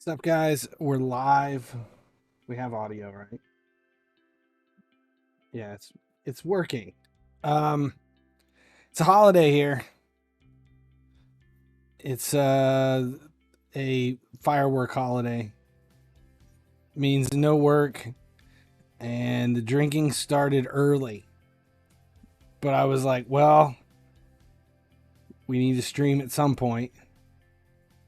What's up, guys? We're live. We have audio, right? Yeah, it's working. Um, it's a holiday here. It's a firework holiday. Means no work, and the drinking started early. But I was like, well, we need to stream at some point.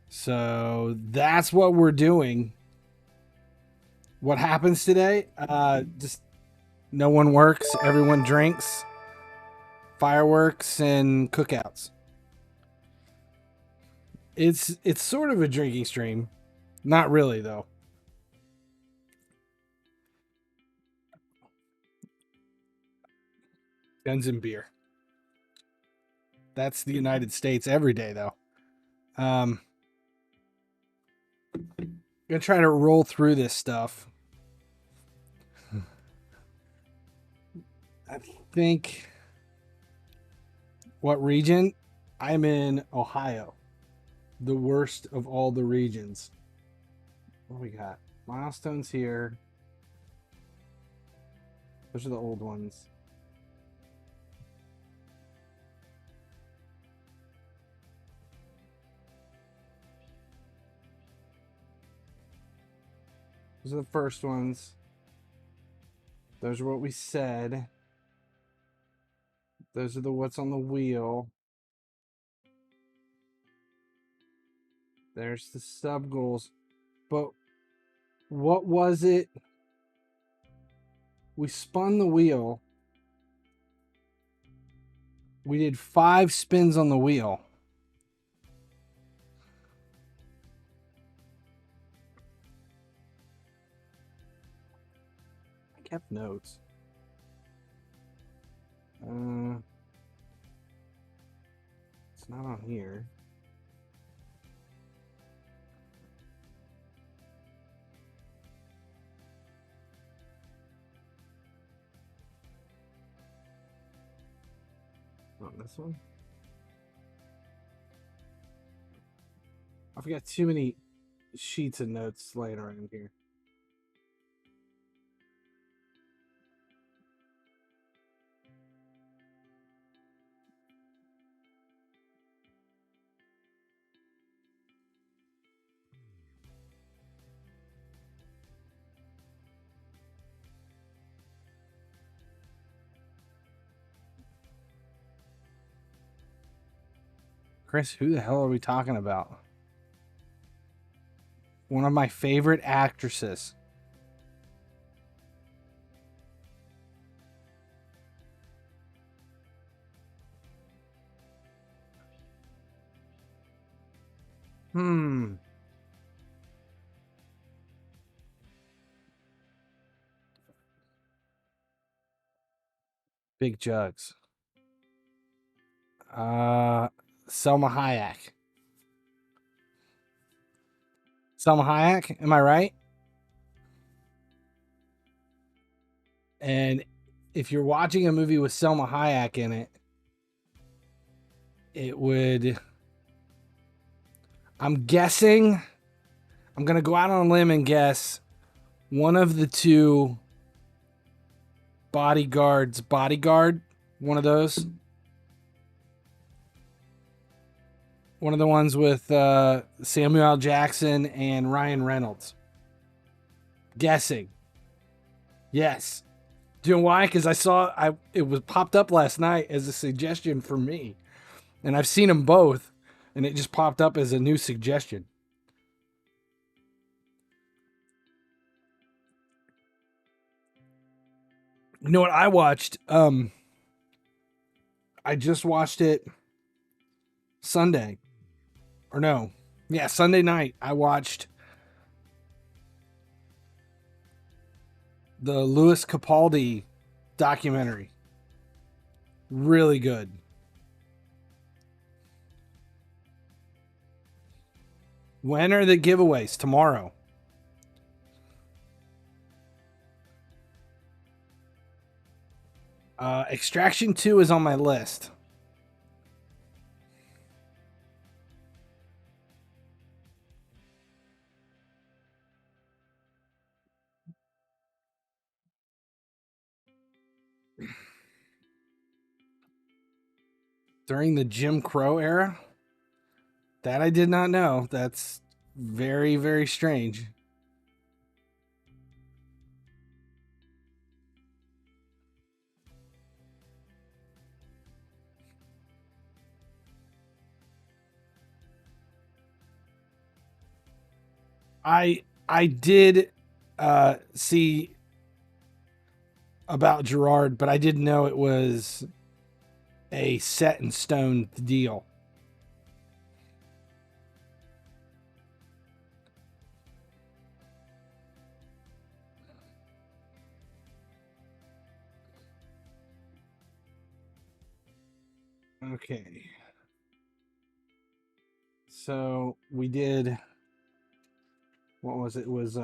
So that's what we're doing. What happens today? Just no one works, everyone drinks, fireworks and cookouts. It's sort of a drinking stream. Not really though. Guns and beer. That's the United States every day though. Gonna try to roll through this stuff. I think what region? I'm in Ohio. The worst of all the regions. What do we got? Milestones here. Those are the old ones. Those are the first ones. Those are what we said. Those are the what's on the wheel. There's the sub goals. But what was it? We spun the wheel. We did 5 spins on the wheel. I kept notes. It's not on here. Not this one. I've got too many sheets of notes laying around here. Chris, who the hell are we talking about? One of my favorite actresses. Big jugs. Selma Hayek. Selma Hayek, am I right? And if you're watching a movie with Selma Hayek in it, it would... I'm guessing... I'm going to go out on a limb and guess one of the two bodyguard, one of those. One of the ones with Samuel L. Jackson and Ryan Reynolds. Guessing. Yes. Do you know why? Because it was popped up last night as a suggestion for me. And I've seen them both, and it just popped up as a new suggestion. You know what I watched? I just watched it Sunday. Or no. Yeah, Sunday night. I watched the Louis Capaldi documentary. Really good. When are the giveaways? Tomorrow. Extraction 2 is on my list. During the Jim Crow era? That I did not know. That's very, very strange. I did see about Gerard, but I didn't know it was a set in stone deal. Okay. So we did, what was it? It was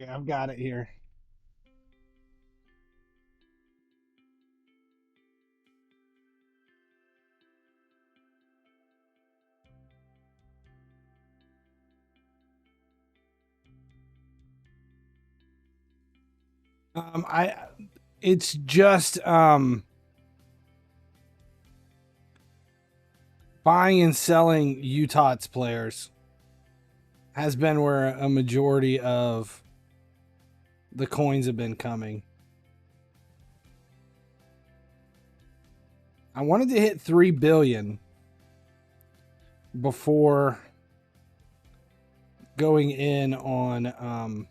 okay, I've got it here. I it's just buying and selling UTOTS players has been where a majority of the coins have been coming. I wanted to hit 3 billion before going in on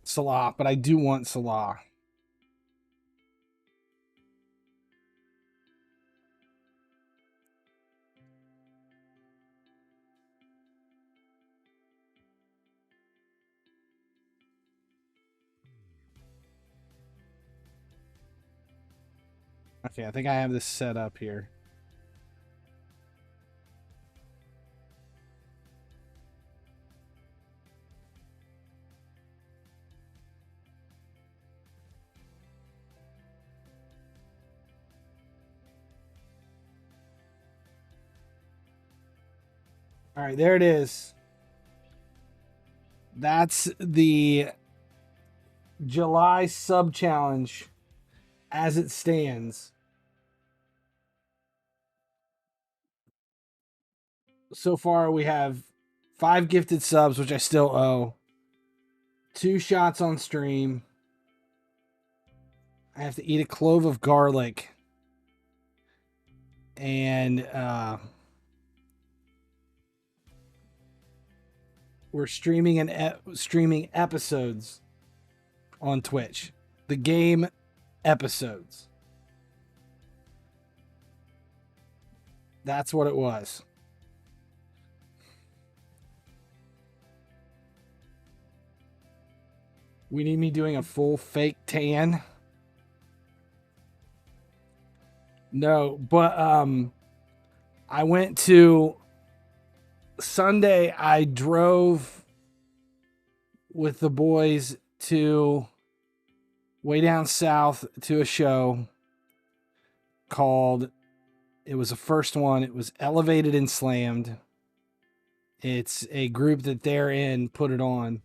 Salah, but I do want Salah. Okay, I think I have this set up here. All right, there it is. That's the July sub challenge as it stands. So far, we have 5 gifted subs, which I still owe, 2 shots on stream. I have to eat a clove of garlic, and we're streaming streaming episodes on Twitch. The game episodes. That's what it was. We need me doing a full fake tan. No, but I went to Sunday. I drove with the boys to way down south to a show called, it was the first one, it was Elevated and Slammed. It's a group that they're in put it on.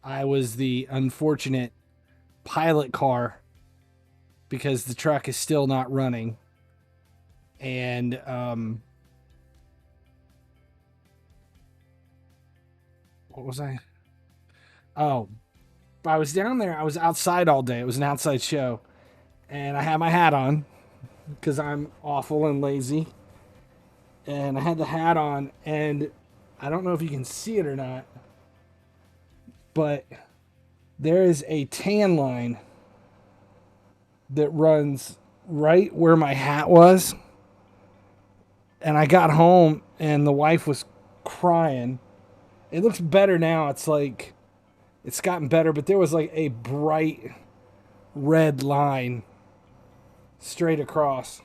I was the unfortunate pilot car because the truck is still not running. And what was I? Oh, I was down there. I was outside all day. It was an outside show. And I had my hat on because I'm awful and lazy. And I had the hat on, and I don't know if you can see it or not, but there is a tan line that runs right where my hat was. And I got home and the wife was crying. It looks better now. It's like it's gotten better, but there was like a bright red line straight across.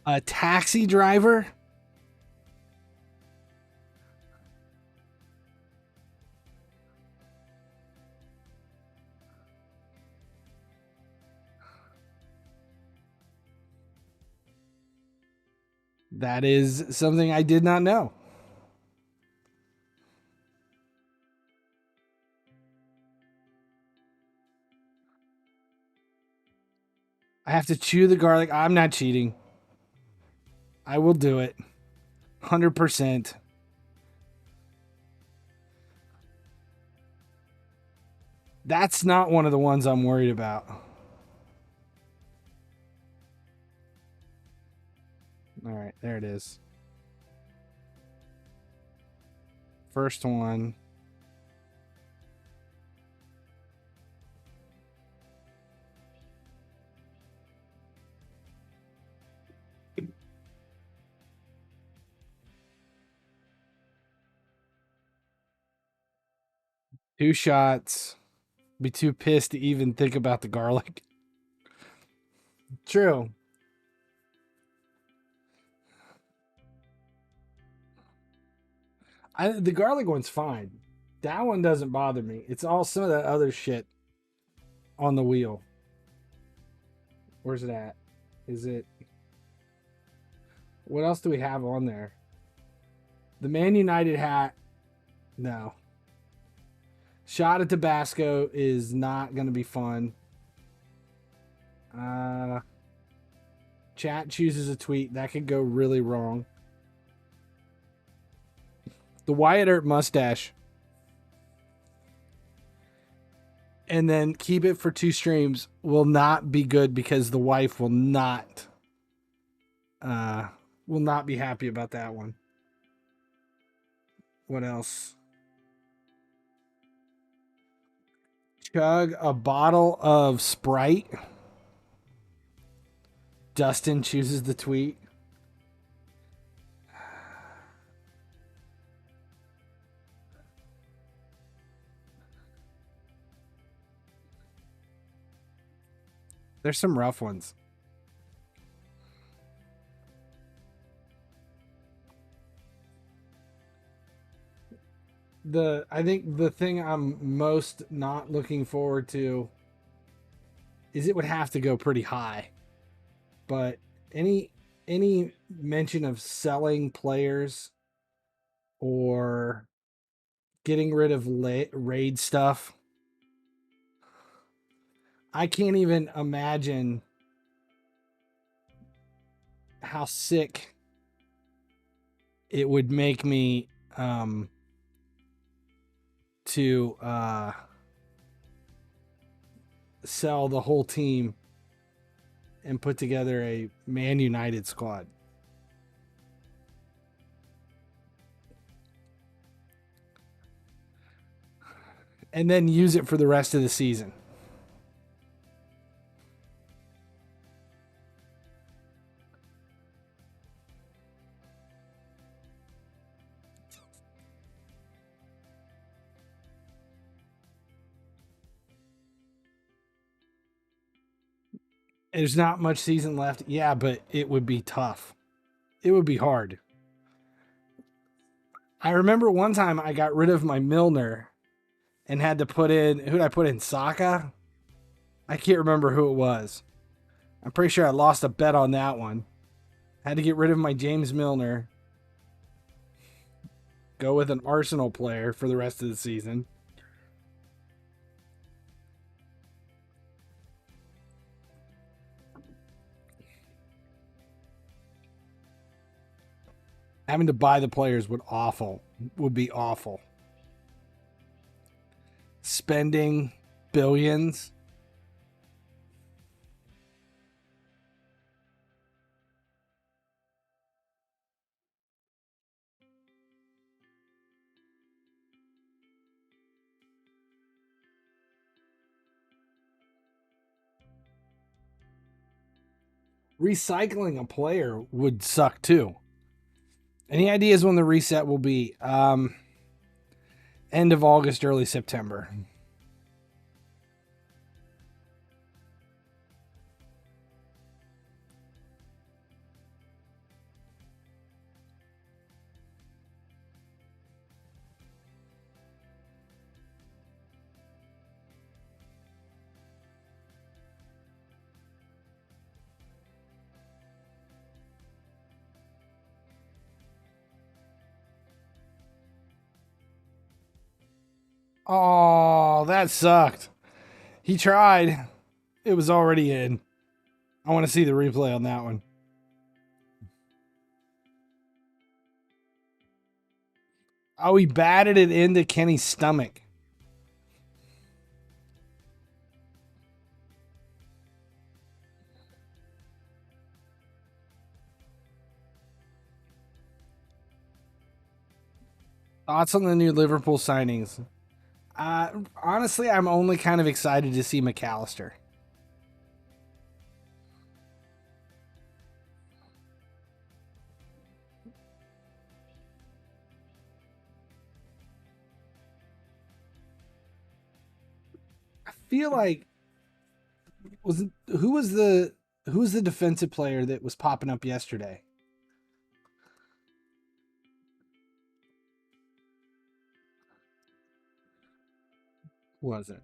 A taxi driver? That is something I did not know. I have to chew the garlic. I'm not cheating. I will do it. 100%. That's not one of the ones I'm worried about. All right, there it is. First one. Two shots. Be too pissed to even think about the garlic. True. The garlic one's fine. That one doesn't bother me. It's all some of that other shit on the wheel. Where's it at? Is it? What else do we have on there? The Man United hat. No. Shot at Tabasco is not going to be fun. Chat chooses a tweet. That could go really wrong. The Wyatt Earp mustache. And then keep it for 2 streams will not be good because the wife will not be happy about that one. What else? Chug a bottle of Sprite. Dustin chooses the tweet. There's some rough ones. I think the thing I'm most not looking forward to is it would have to go pretty high. But any mention of selling players or getting rid of raid stuff, I can't even imagine how sick it would make me to sell the whole team and put together a Man United squad. And then use it for the rest of the season. There's not much season left. Yeah, but it would be tough. It would be hard. I remember one time I got rid of my Milner and had to put in, who did I put in? Saka? I can't remember who it was. I'm pretty sure I lost a bet on that one. Had to get rid of my James Milner. Go with an Arsenal player for the rest of the season. Having to buy the players would be awful. Spending billions. Recycling a player would suck too. Any ideas when the reset will be? End of August, early September. Oh, that sucked. He tried. It was already in. I want to see the replay on that one. Oh, he batted it into Kenny's stomach. Thoughts on the new Liverpool signings? Honestly, I'm only kind of excited to see McAllister. I feel like who was the defensive player that was popping up yesterday? Was it?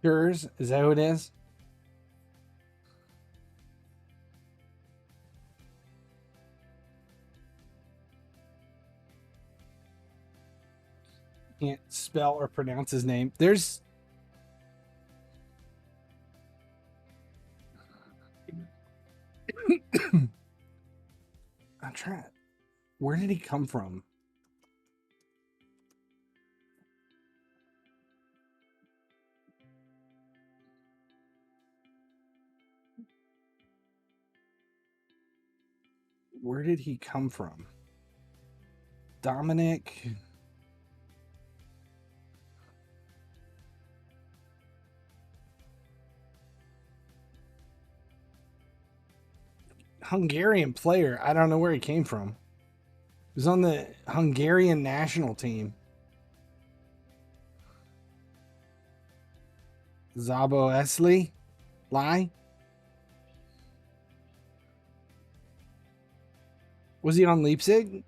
Yours? Is that who it is? Can't spell or pronounce his name. There's I'm trying. Where did he come from? Where did he come from? Dominic. Hungarian player. I don't know where he came from. He was on the Hungarian national team. Zabo Esli? Lie? Was he on Leipzig?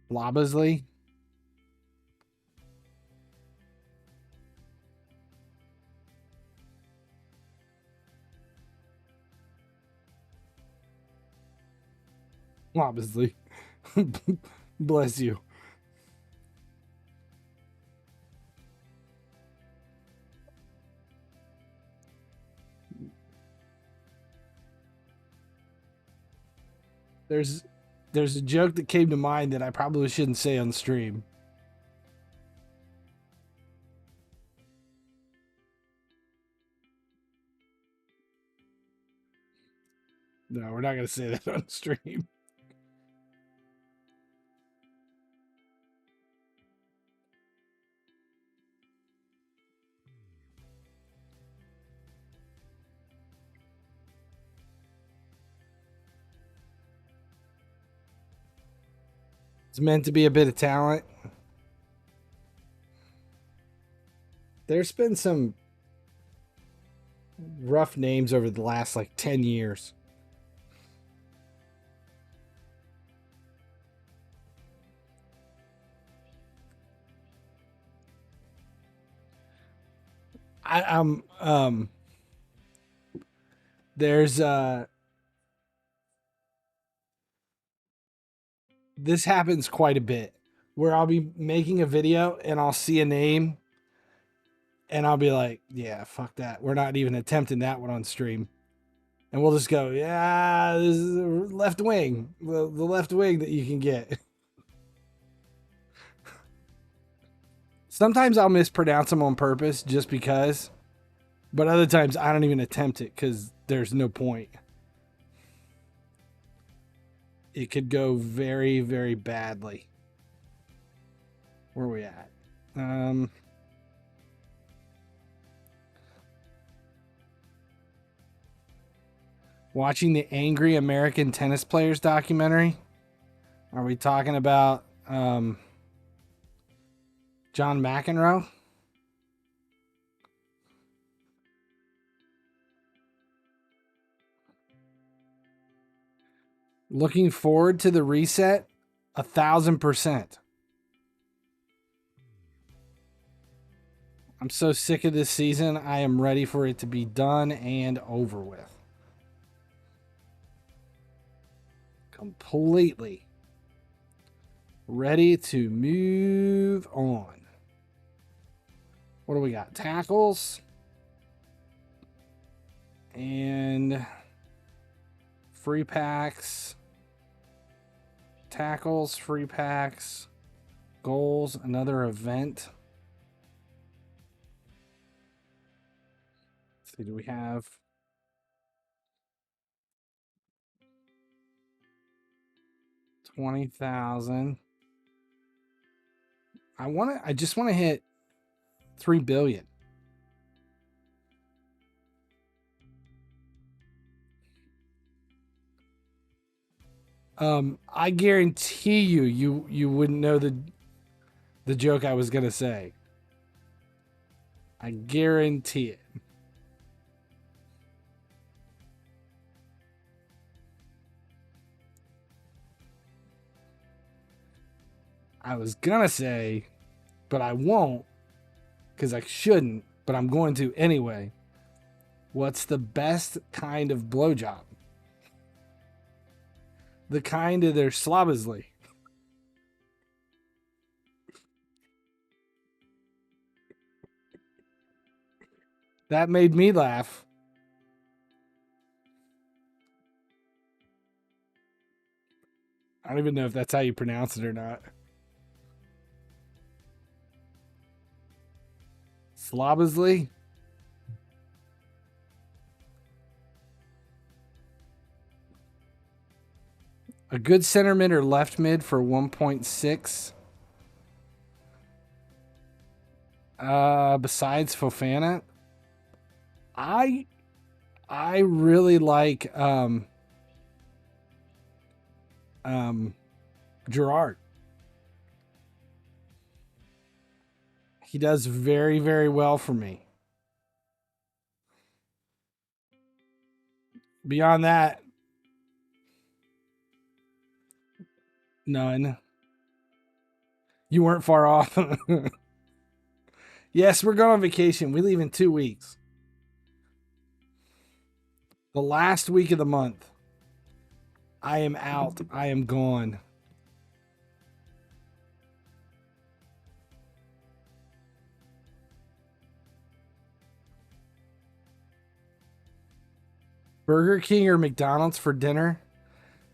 Labasley? Labasley. Bless you. There's a joke that came to mind that I probably shouldn't say on stream. No, we're not going to say that on stream. It's meant to be a bit of talent. There's been some rough names over the last like 10 years. There's this happens quite a bit where I'll be making a video and I'll see a name and I'll be like, yeah, fuck that. We're not even attempting that one on stream. And we'll just go, yeah, this is left wing, the left wing that you can get. Sometimes I'll mispronounce them on purpose just because, but other times I don't even attempt it because there's no point. It could go very, very badly. Where are we at? Watching the Angry American Tennis Players documentary. Are we talking about John McEnroe? Looking forward to the reset? 1,000%. I'm so sick of this season. I am ready for it to be done and over with. Completely ready to move on. What do we got? Tackles and free packs. Tackles, free packs, goals, another event. Let's see, do we have 20,000? I just want to hit 3 billion. I guarantee you wouldn't know the joke I was gonna say. I guarantee it. I was gonna say, but I won't, because I shouldn't, but I'm going to anyway. What's the best kind of blowjob? The kind of their slobbersly. That made me laugh. I don't even know if that's how you pronounce it or not. Slobbersly? A good center mid or left mid for 1.6. Besides Fofana, I really like Gerard. He does very, very well for me. Beyond that, none. You weren't far off. Yes, we're going on vacation. We leave in 2 weeks. The last week of the month. I am out. I am gone. Burger King or McDonald's for dinner?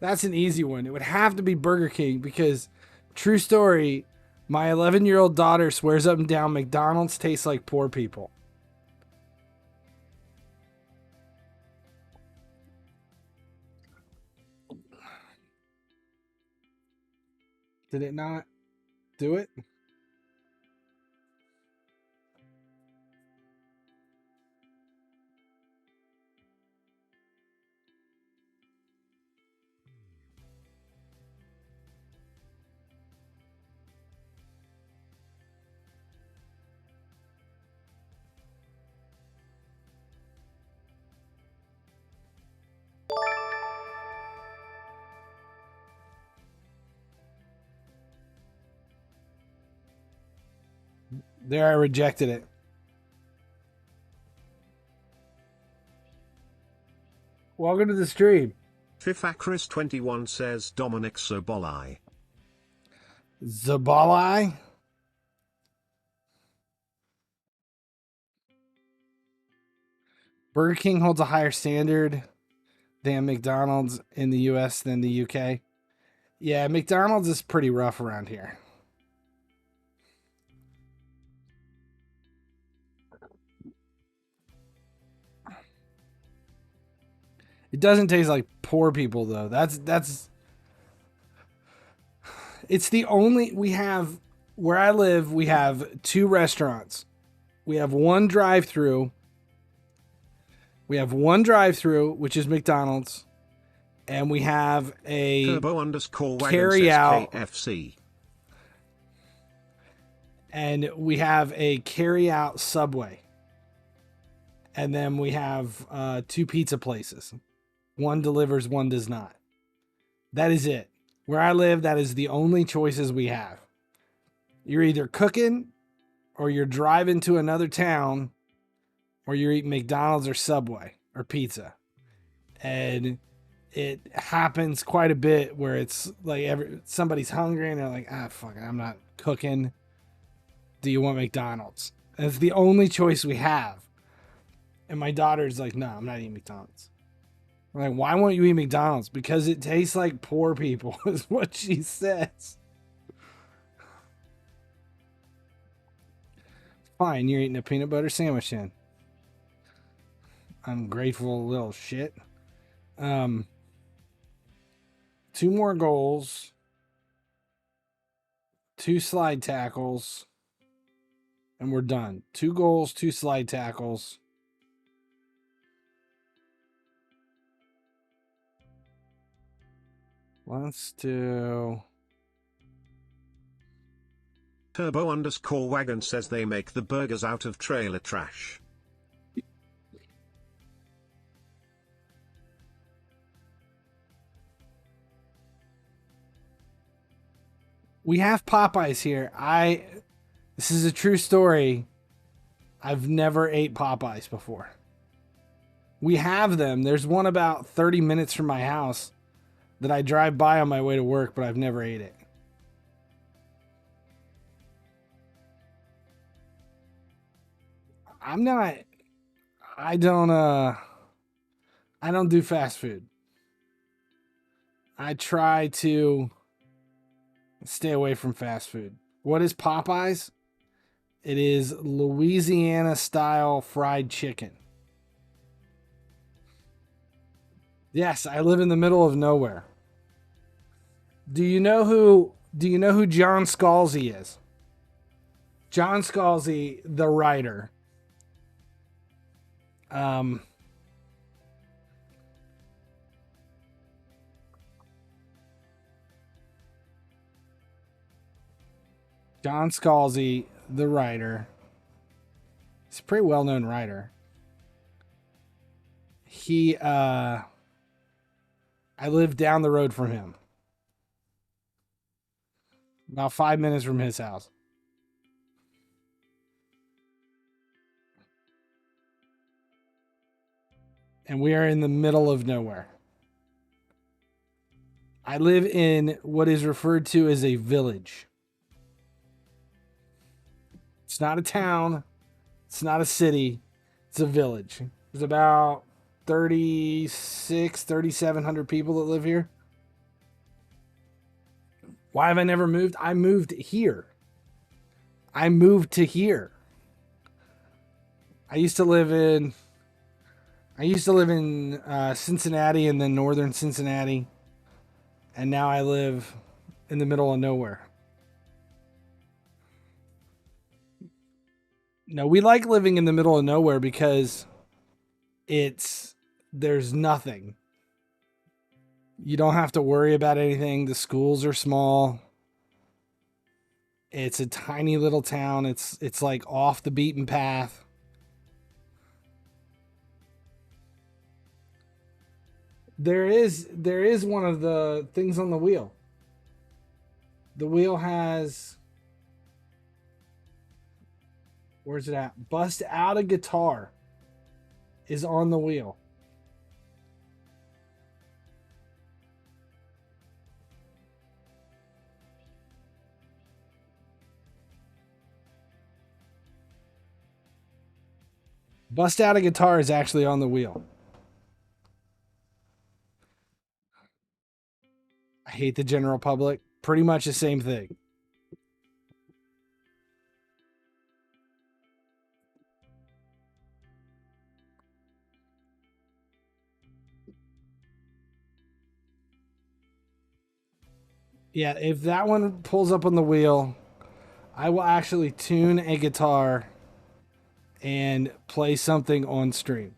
That's an easy one. It would have to be Burger King because, true story, my 11-year-old daughter swears up and down McDonald's tastes like poor people. Did it not do it? There, I rejected it. Welcome to the stream. FIFA Chris21 says Dominic Sobolai. Zabalai? Burger King holds a higher standard than McDonald's in the US than the UK. Yeah, McDonald's is pretty rough around here. It doesn't taste like poor people though. That's it's the only we have where I live, we have 2 restaurants. We have one drive-through. We have one drive-through, which is McDonald's, and we have a Turbo_wagon carry out KFC. And we have a carry-out Subway. And then we have 2 pizza places. One delivers, one does not. That is it. Where I live, that is the only choices we have. You're either cooking, or you're driving to another town, or you're eating McDonald's or Subway or pizza. And it happens quite a bit where it's like somebody's hungry and they're like, fuck it, I'm not cooking. Do you want McDonald's? And it's the only choice we have. And my daughter's like, no, I'm not eating McDonald's. I'm like, why won't you eat McDonald's? Because it tastes like poor people, is what she says. Fine, you're eating a peanut butter sandwich then. Ungrateful little shit. 2 more goals. 2 slide tackles. And we're done. 2 goals, 2 slide tackles. Let's do... Turbo_wagon says they make the burgers out of trailer trash. We have Popeyes here. This is a true story. I've never ate Popeyes before. We have them. There's one about 30 minutes from my house that I drive by on my way to work, but I've never ate it. I don't do fast food. I try to stay away from fast food. What is Popeyes? It is Louisiana style fried chicken. Yes, I live in the middle of nowhere. Do you know who John Scalzi is? John Scalzi, the writer. John Scalzi, the writer. He's a pretty well-known writer. I live down the road from him. About 5 minutes from his house. And we are in the middle of nowhere. I live in what is referred to as a village. It's not a town. It's not a city. It's a village. There's about 3,700 people that live here. Why have I never moved? I moved here. I moved to here. I used to live in Cincinnati and then northern Cincinnati. And now I live in the middle of nowhere. No, we like living in the middle of nowhere because there's nothing. You don't have to worry about anything. The schools are small. It's a tiny little town. It's like off the beaten path. There is one of the things on the wheel. The wheel has... Where's it at? Bust Out a Guitar is on the wheel. Bust Out a Guitar is actually on the wheel. I hate the general public. Pretty much the same thing. Yeah, if that one pulls up on the wheel, I will actually tune a guitar and play something on stream.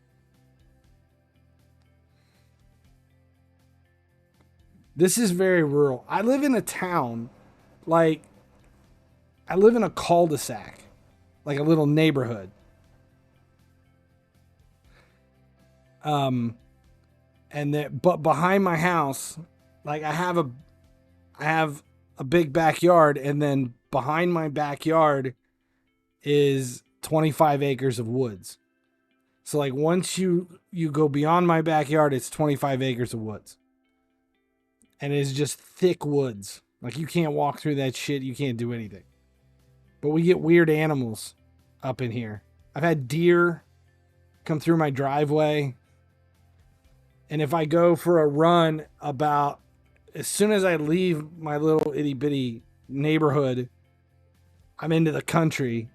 This is very rural. I live in a town, like, I live in a cul-de-sac, like a little neighborhood. But behind my house, like I have a big backyard, and then behind my backyard is 25 acres of woods. So like once you go beyond my backyard, it's 25 acres of woods. And it is just thick woods. Like you can't walk through that shit. You can't do anything. But we get weird animals up in here. I've had deer come through my driveway. And if I go for a run about as soon as I leave my little itty bitty neighborhood, I'm into the country.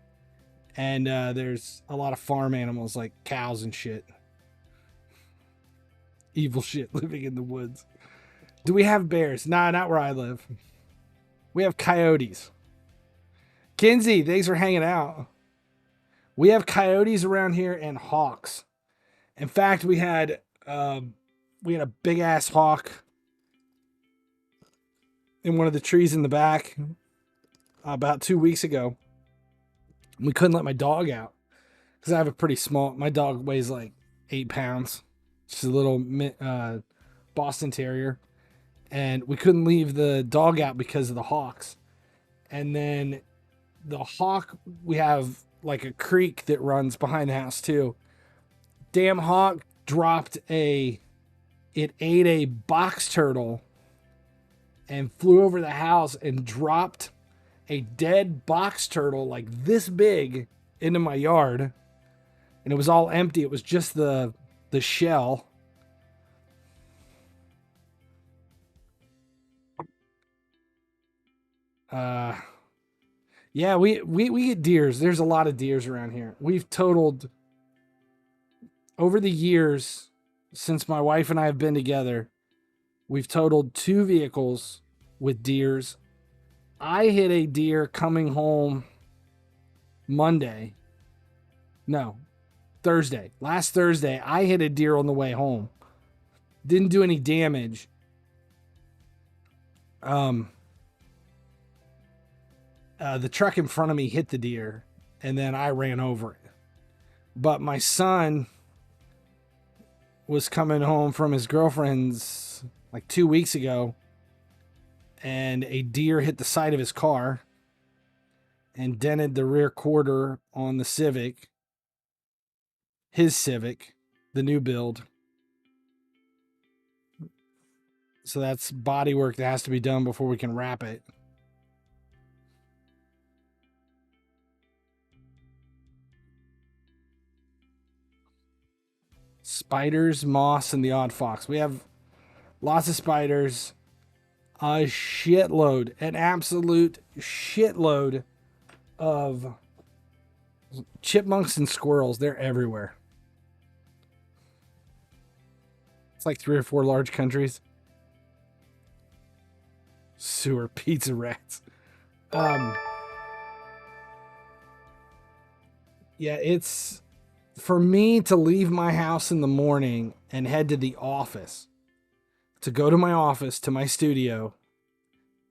And there's a lot of farm animals like cows and shit. Evil shit living in the woods. Do we have bears? Nah, not where I live. We have coyotes. Kinsey, thanks for hanging out. We have coyotes around here and hawks. In fact, we had a big ass hawk in one of the trees in the back about 2 weeks ago. We couldn't let my dog out because I have a pretty small. My dog weighs like 8 pounds. She's a little Boston Terrier. And we couldn't leave the dog out because of the hawks. And then the hawk, we have like a creek that runs behind the house too. Damn hawk it ate a box turtle and flew over the house and dropped a dead box turtle like this big into my yard. And it was all empty. It was just the shell. Yeah, we get deers. There's a lot of deers around here. We've totaled over the years since my wife and I have been together. We've totaled 2 vehicles with deers. I hit a deer coming home Thursday. Last Thursday, I hit a deer on the way home. Didn't do any damage. The truck in front of me hit the deer, and then I ran over it. But my son was coming home from his girlfriend's like 2 weeks ago, and a deer hit the side of his car and dented the rear quarter on the Civic. His Civic, the new build. So that's body work that has to be done before we can wrap it. Spiders, moss, and the odd fox. We have lots of spiders. A shitload. An absolute shitload of chipmunks and squirrels. They're everywhere. It's like 3 or 4 large countries. Sewer pizza rats. Yeah, it's for me to leave my house in the morning and head to the office. To go to my office, to my studio,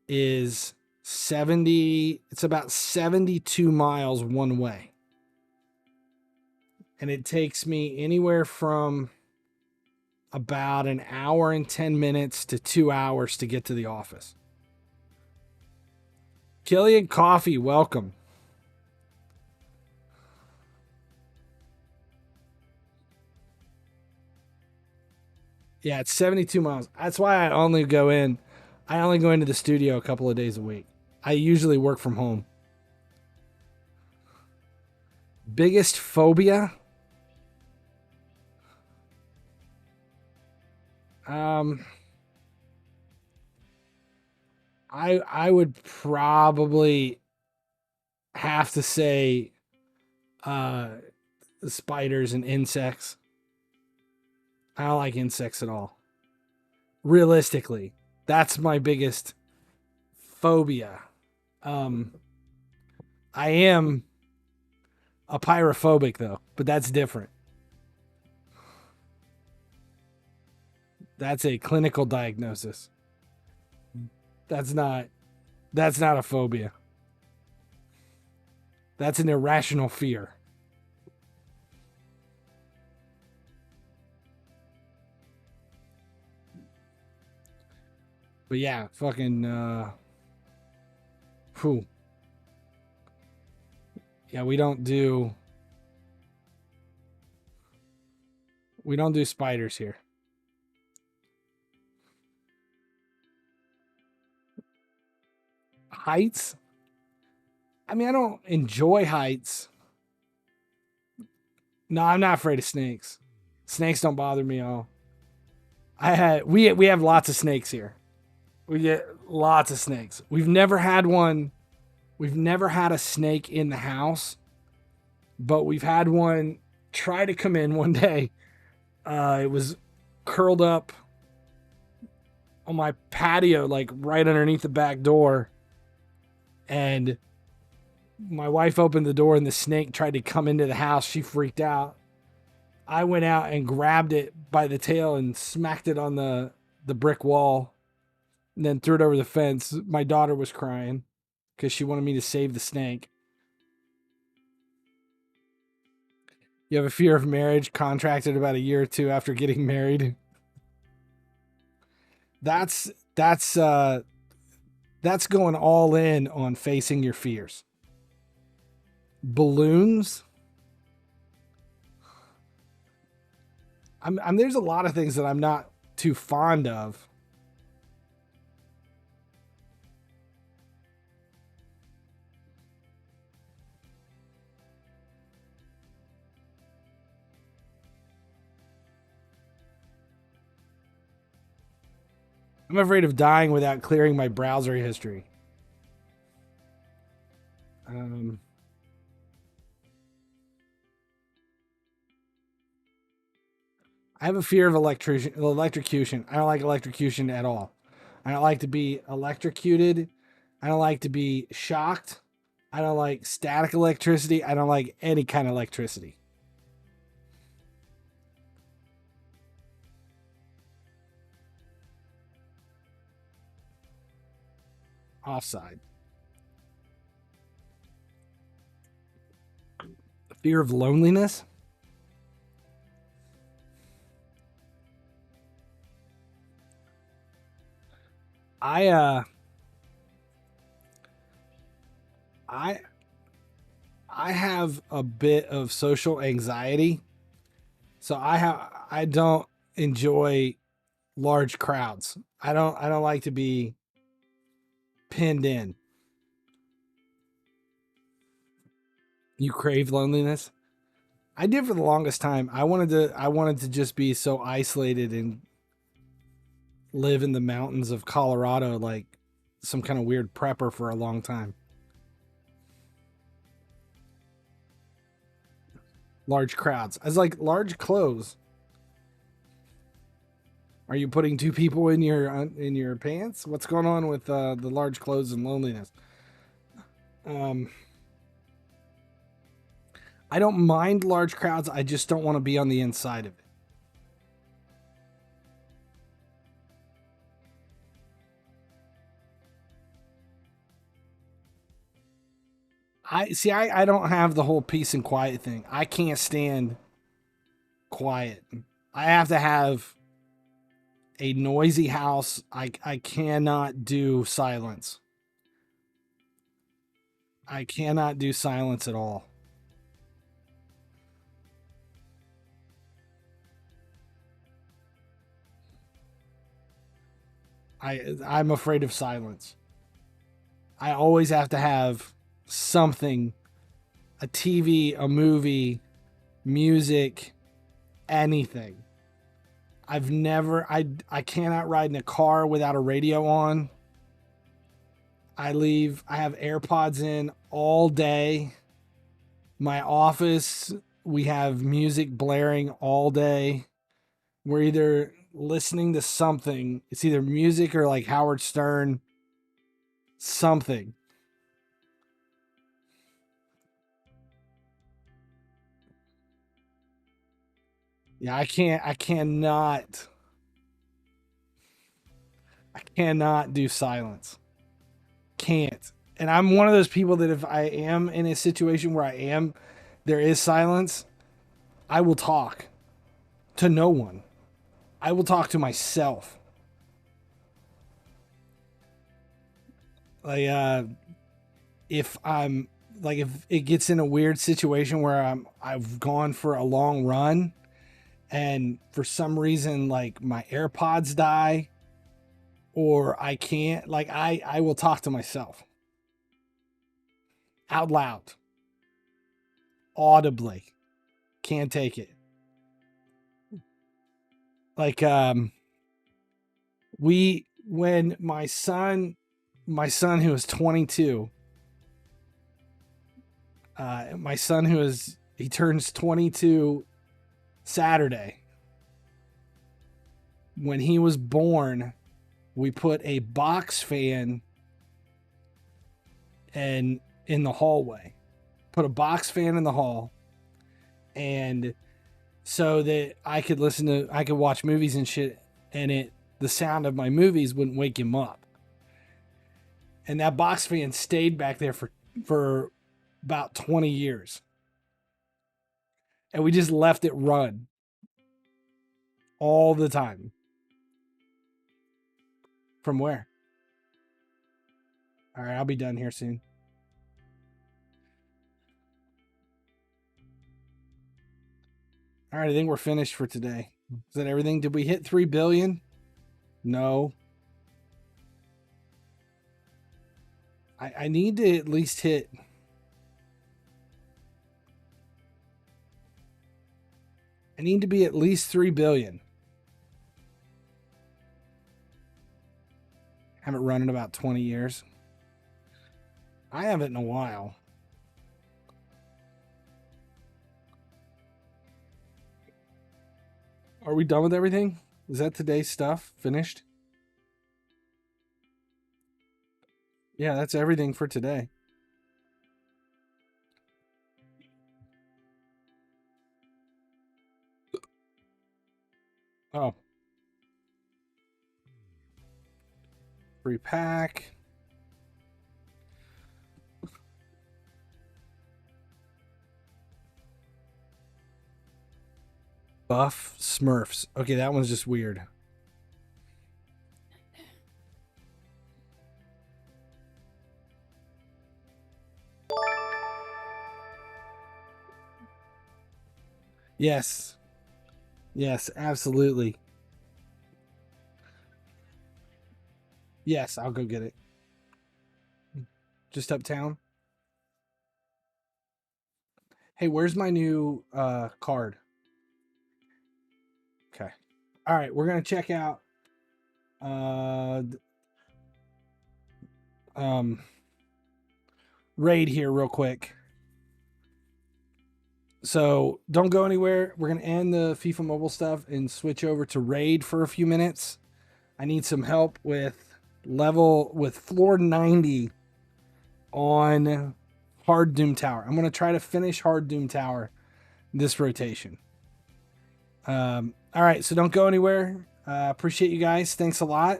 is it's about 72 miles one way. And it takes me anywhere from about an hour and 10 minutes to 2 hours to get to the office. Killian Coffee, welcome. Yeah, it's 72 miles. That's why I only go into the studio a couple of days a week. I usually work from home. Biggest phobia? I would probably have to say spiders and insects. I don't like insects at all. Realistically, that's my biggest phobia. I am a pyrophobic though, but that's different. That's a clinical diagnosis. That's not a phobia. That's an irrational fear. But yeah, fucking whew. Yeah, we don't do spiders here. Heights? I mean, I don't enjoy heights. No, I'm not afraid of snakes. Snakes don't bother me at all. We have lots of snakes here. We get lots of snakes. We've never had one. We've never had a snake in the house, but we've had one try to come in one day. It was curled up on my patio, like right underneath the back door. And my wife opened the door and the snake tried to come into the house. She freaked out. I went out and grabbed it by the tail and smacked it on the brick wall and then threw it over the fence. My daughter was crying because she wanted me to save the snake. You have a fear of marriage, contracted about a year or two after getting married. That's going all in on facing your fears. Balloons. There's a lot of things that I'm not too fond of. I'm afraid of dying without clearing my browser history. I have a fear of electrocution. I don't like electrocution at all. I don't like to be electrocuted. I don't like to be shocked. I don't like static electricity. I don't like any kind of electricity. Offside. Fear of loneliness. I have a bit of social anxiety, so I don't enjoy large crowds. I don't like to be pinned in. You crave loneliness? I did for the longest time. I wanted to just be so isolated and live in the mountains of Colorado like some kind of weird prepper for a long time. Large crowds. I was like, large clothes. Are you putting two people in your pants? What's going on with the large clothes and loneliness? I don't mind large crowds. I just don't want to be on the inside of it. I don't have the whole peace and quiet thing. I can't stand quiet. I have to have a noisy house. I cannot do silence. I cannot do silence at all. I'm afraid of silence. I always have to have something, a TV, a movie, music, anything. I cannot ride in a car without a radio on. I have AirPods in all day. My office, we have music blaring all day. We're either listening to something. It's either music or like Howard Stern, something. Yeah, I cannot do silence. Can't. And I'm one of those people that if I am in a situation where there is silence, I will talk to no one. I will talk to myself. Like, if it gets in a weird situation where I've gone for a long run and for some reason, like my AirPods die or I can't, like I will talk to myself out loud, audibly. Can't take it. Like, when my son who is 22, he turns 22 Saturday. When he was born, we put a box fan in the hallway. Put a box fan in the hall, and so that I could watch movies and shit, and the sound of my movies wouldn't wake him up. And that box fan stayed back there for about 20 years. And we just left it run all the time. From where? All right, I'll be done here soon. All right, I think we're finished for today. Is that everything? Did we hit 3 billion? No. I need to at least hit... I need to be at least 3 billion. Haven't run in about 20 years. I haven't in a while. Are we done with everything? Is that today's stuff finished? Yeah, that's everything for today. Oh. Free pack. Buff Smurfs. Okay, that one's just weird. Yes. Yes, absolutely. Yes, I'll go get it. Just uptown. Hey, where's my new card? Okay. All right, we're going to check out Raid here real quick. So don't go anywhere. We're going to end the FIFA mobile stuff and switch over to Raid for a few minutes. I need some help with floor 90 on Hard Doom Tower. I'm going to try to finish Hard Doom Tower this rotation. All right, so don't go anywhere. Appreciate you guys. Thanks a lot.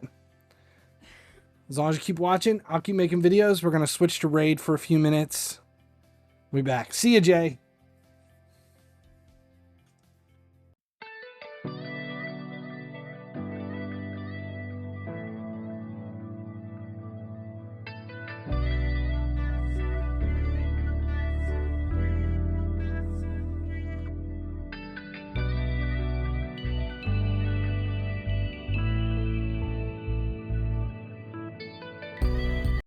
As long as you keep watching, I'll keep making videos. We're going to switch to Raid for a few minutes. We'll be back. See ya, Jay.